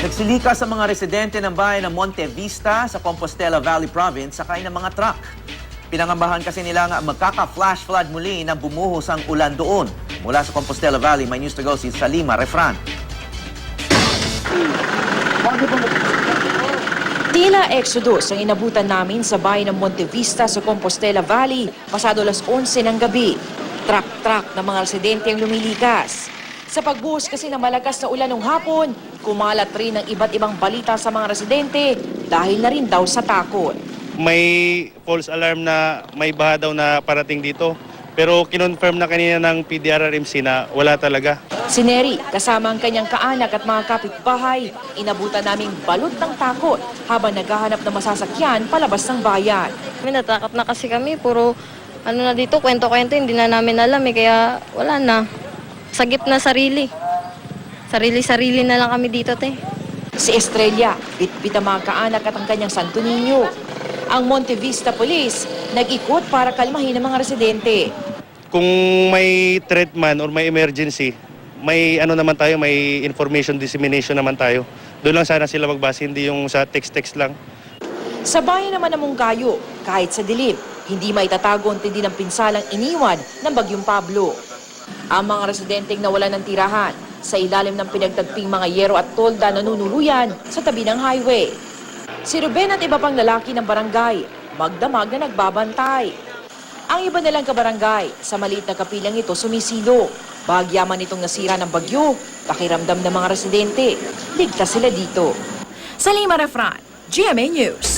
Nagsilika sa mga residente ng bayan ng Monte Vista sa Compostela Valley Province sakay ng mga truck. Pinangambahan kasi nila nga magkaka-flash flood muli na bumuhos ang ulan doon. Mula sa Compostela Valley, may news to go si Salima Refran. Tila exodus ang inabutan namin sa bayan ng Monte Vista sa Compostela Valley pasado alas 11 ng gabi. Truck-truck ng mga residente ang lumilikas. Sa pagbuhos kasi ng malakas na ulan ng hapon, kumalat rin ang iba't ibang balita sa mga residente dahil na rin daw sa takot. May false alarm na may baha daw na parating dito. Pero kinonfirm na kanina ng PDRRMC na wala talaga. Si Neri, kasama ang kanyang kaanak at mga kapitbahay, inabutan naming balot ng takot habang naghahanap ng masasakyan palabas ng bayan. Natakot na kasi kami, puro na dito, kwento-kwento, hindi na namin alam kaya wala na. Sagip na sarili. Sarili-sarili na lang kami dito, te. Si Estrella, bitbit ang mga kaanak at ang kanyang Santo Niño. Ang Monte Vista Police, nag-ikot para kalmahin ang mga residente. Kung may threat man or may emergency, may naman tayo, may information dissemination naman tayo. Doon lang sana sila magbase, hindi yung sa text-text lang. Sa bayan naman ng Mungkayo, kahit sa dilim, hindi maitatago ang tindi ng pinsalang iniwan ng Bagyong Pablo. Ang mga residenteng nawalan ng tirahan sa ilalim ng pinagtagping mga yero at tolda na nunuluyan sa tabi ng highway. Si Ruben at iba pang lalaki ng barangay, magdamag na nagbabantay. Ang iba nilang kabarangay, sa maliit na kapilang ito sumisilo. Bahagyaman itong nasira ng bagyo, pakiramdam ng mga residente. Ligtas sila dito. Salima Refran, GMA News.